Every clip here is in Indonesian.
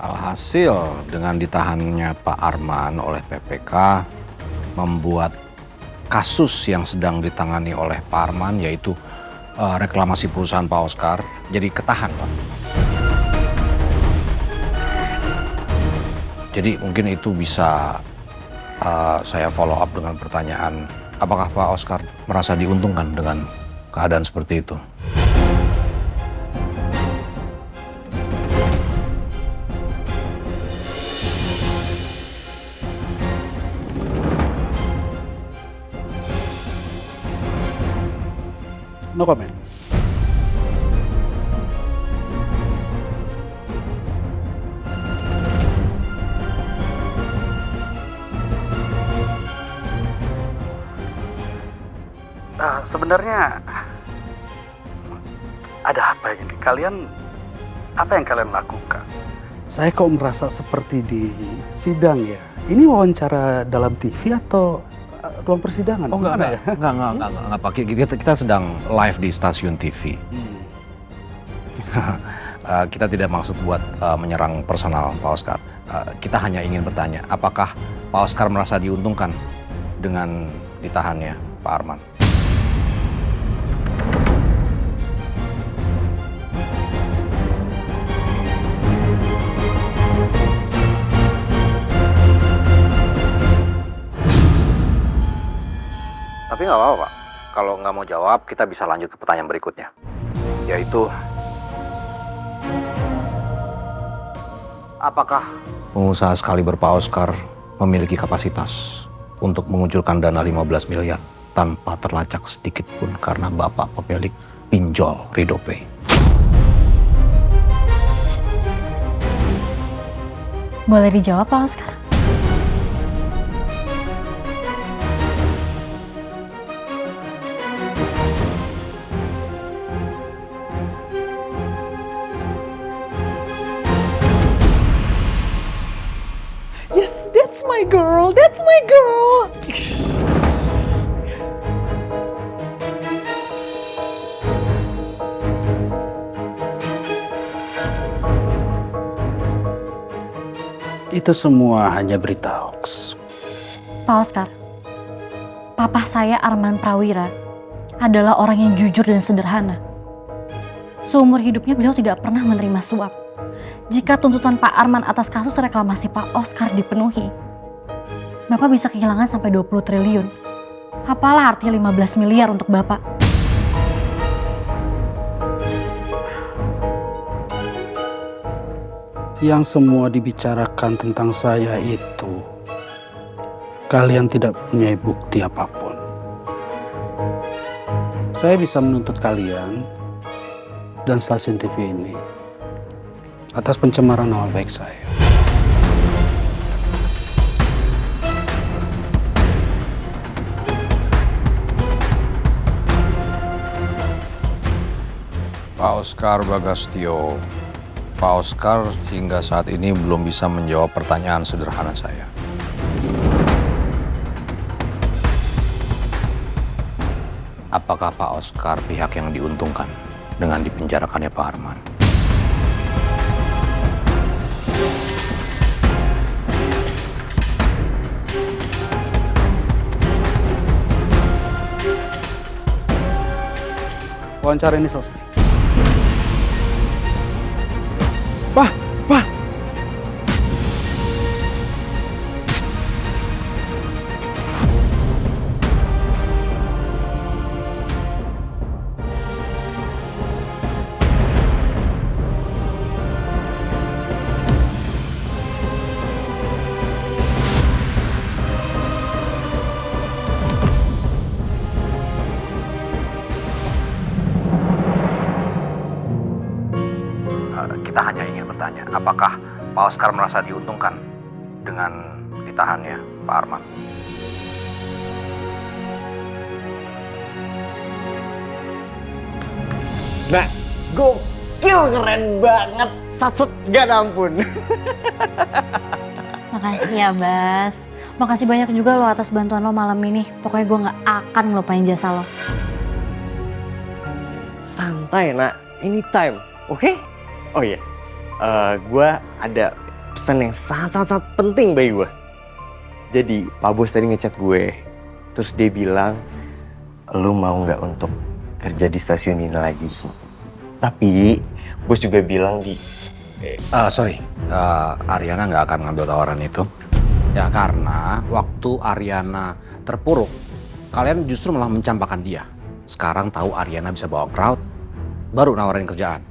Alhasil dengan ditahannya Pak Arman oleh PPK membuat kasus yang sedang ditangani oleh Pak Arman yaitu reklamasi perusahaan Pak Oscar jadi ketahan, Pak. Jadi mungkin itu bisa saya follow up dengan pertanyaan, apakah Pak Oscar merasa diuntungkan dengan keadaan seperti itu? No comment. Sebenarnya ada apa ini? Apa yang kalian lakukan? Saya kok merasa seperti di sidang ya. Ini wawancara dalam TV atau ruang persidangan? Oh enggak, Pak. Kita sedang live di stasiun TV. Kita tidak maksud buat menyerang personal Pak Oscar. Kita hanya ingin bertanya, apakah Pak Oscar merasa diuntungkan dengan ditahannya Pak Arman? Tapi nggak apa-apa, Pak. Kalau nggak mau jawab, kita bisa lanjut ke pertanyaan berikutnya. Yaitu, apakah pengusaha sekaliber Pak Oscar memiliki kapasitas untuk mengucurkan dana 15 miliar tanpa terlacak sedikit pun karena Bapak pemilik pinjol RidoPay? Boleh dijawab, Pak Oscar? Yes, that's my girl. That's my girl. Itu semua hanya berita hoax. Pak Oscar, papa saya Arman Prawira adalah orang yang jujur dan sederhana. Seumur hidupnya beliau tidak pernah menerima suap. Jika tuntutan Pak Arman atas kasus reklamasi Pak Oscar dipenuhi, Bapak bisa kehilangan sampai 20 triliun. Apalah artinya 15 miliar untuk Bapak? Yang semua dibicarakan tentang saya itu, kalian tidak punya bukti apapun. Saya bisa menuntut kalian dan stasiun TV ini atas pencemaran nama baik saya. Pak Oscar Bagastio, Pak Oscar hingga saat ini belum bisa menjawab pertanyaan sederhana saya. Apakah Pak Oscar pihak yang diuntungkan dengan dipenjarakannya Pak Arman? Wawancara ini selesai. Pak! Kita hanya ingin bertanya, apakah Pak Oscar merasa diuntungkan dengan ditahannya Pak Arman? Nah, gokil, keren banget. Satset, gak ampun. Makasih ya, Bas. Makasih banyak juga lo atas bantuan lo malam ini. Pokoknya gue gak akan ngelupain jasa lo. Santai, nak. Anytime, oke? Oh iya, gue ada pesan yang sangat penting bagi gue. Jadi Pak Bos tadi ngechat gue, terus dia bilang, lu mau nggak untuk kerja di stasiun ini lagi? Tapi Bos juga bilang Ariana nggak akan ngambil tawaran itu. Ya karena waktu Ariana terpuruk, kalian justru malah mencampakkan dia. Sekarang tahu Ariana bisa bawa crowd, baru nawarin kerjaan.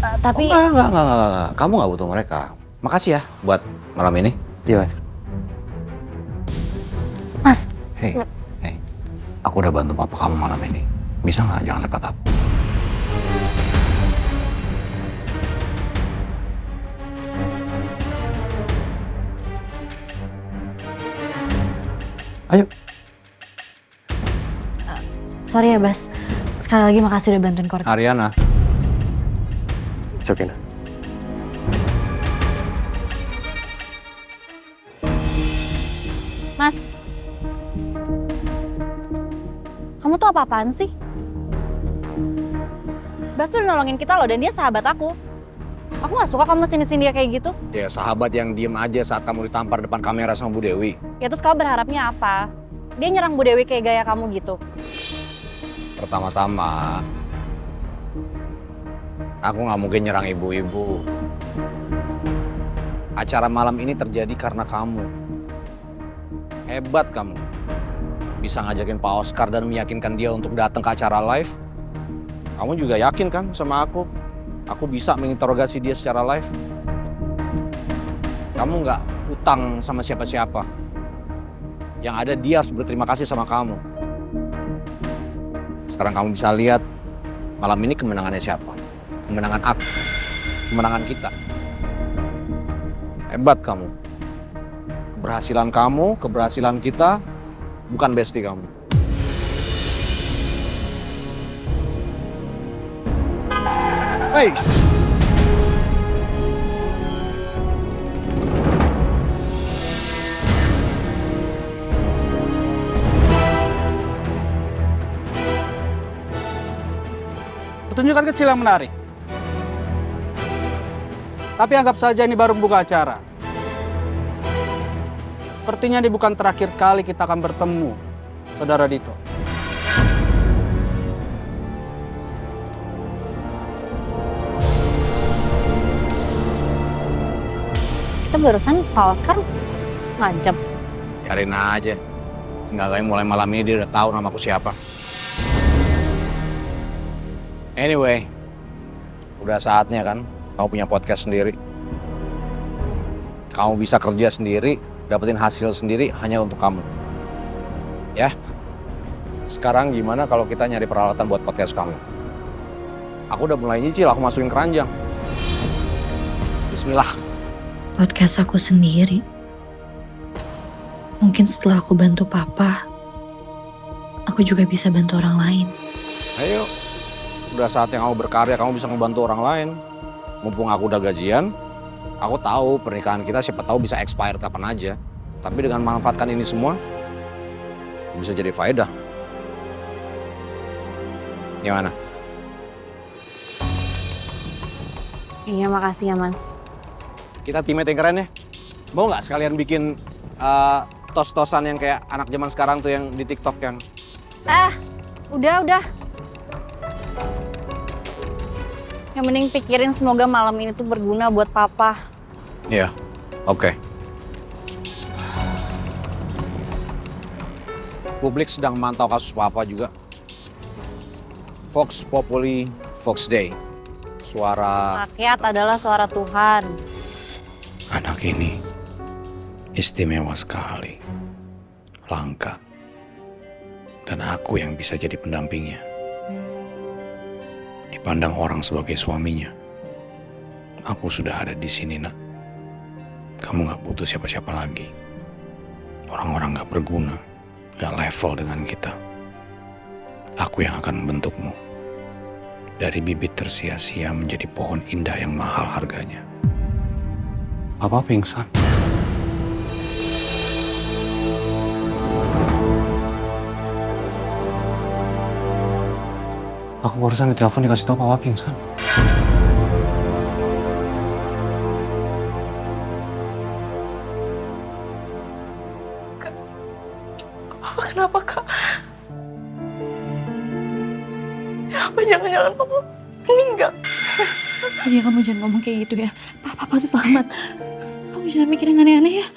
Tapi Enggak. Kamu nggak butuh mereka. Makasih ya buat malam ini. Iya Mas. Mas, Hei, aku udah bantu papa kamu malam ini. Bisa nggak jangan dekat aku? Ayo. sorry ya Bas. Sekali lagi makasih udah bantuin Korka. Ariana. It's okay, nah. Mas, kamu tuh apa-apaan sih? Bas tuh udah nolongin kita loh dan dia sahabat aku. Aku gak suka kamu sini-sini dia kayak gitu. Ya sahabat yang diem aja saat kamu ditampar depan kamera sama Bu Dewi. Ya terus kamu berharapnya apa? Dia nyerang Bu Dewi kayak gaya kamu gitu. Pertama-tama, aku nggak mungkin nyerang ibu-ibu. Acara malam ini terjadi karena kamu. Hebat kamu. Bisa ngajakin Pak Oscar dan meyakinkan dia untuk datang ke acara live. Kamu juga yakin kan sama aku? Aku bisa menginterogasi dia secara live. Kamu nggak utang sama siapa-siapa. Yang ada dia harus berterima kasih sama kamu. Sekarang kamu bisa lihat malam ini kemenangannya siapa? Kemenangan aku, kemenangan kita. Hebat kamu. Keberhasilan kamu, keberhasilan kita, bukan bestie kamu. Hey! Pertunjukan kecil yang menarik. Tapi anggap saja ini baru membuka acara. Sepertinya ini bukan terakhir kali kita akan bertemu, Saudara Dito. Itu barusan Pak Oscar ngancam. Biarin aja. Seenggaknya mulai malam ini dia udah tahu namaku siapa. Anyway, udah saatnya kan kamu punya podcast sendiri. Kamu bisa kerja sendiri, dapetin hasil sendiri hanya untuk kamu. Ya, sekarang gimana kalau kita nyari peralatan buat podcast kamu? Aku udah mulai nyicil, aku masukin keranjang. Bismillah. Podcast aku sendiri. Mungkin setelah aku bantu Papa, aku juga bisa bantu orang lain. Ayo, udah saatnya kamu berkarya, kamu bisa membantu orang lain. Mumpung aku udah gajian, aku tahu pernikahan kita siapa tahu bisa expired kapan aja. Tapi dengan memanfaatkan ini semua, bisa jadi faedah. Gimana? Iya, makasih ya Mas. Kita teammate yang keren ya? Mau nggak sekalian bikin tos-tosan yang kayak anak zaman sekarang tuh yang di TikTok yang... Udah. Yang mending pikirin semoga malam ini tuh berguna buat Papa. Iya, oke. Publik sedang memantau kasus Papa juga. Vox Populi, Vox Dei. Suara... Rakyat adalah suara Tuhan. Anak ini istimewa sekali, langka, dan aku yang bisa jadi pendampingnya. Dipandang orang sebagai suaminya, aku sudah ada di sini, Nak. Kamu gak butuh siapa-siapa lagi. Orang-orang gak berguna, gak level dengan kita. Aku yang akan membentukmu. Dari bibit tersia-sia menjadi pohon indah yang mahal harganya. Papa pingsan. Aku barusan ditelepon dikasih tahu Papa pingsan. Papa kenapa, Kak? Apa jangan-jangan Papa meninggal? Jadi kamu jangan ngomong kayak gitu ya. Papa pasti selamat. Kamu jangan mikir yang aneh-aneh ya.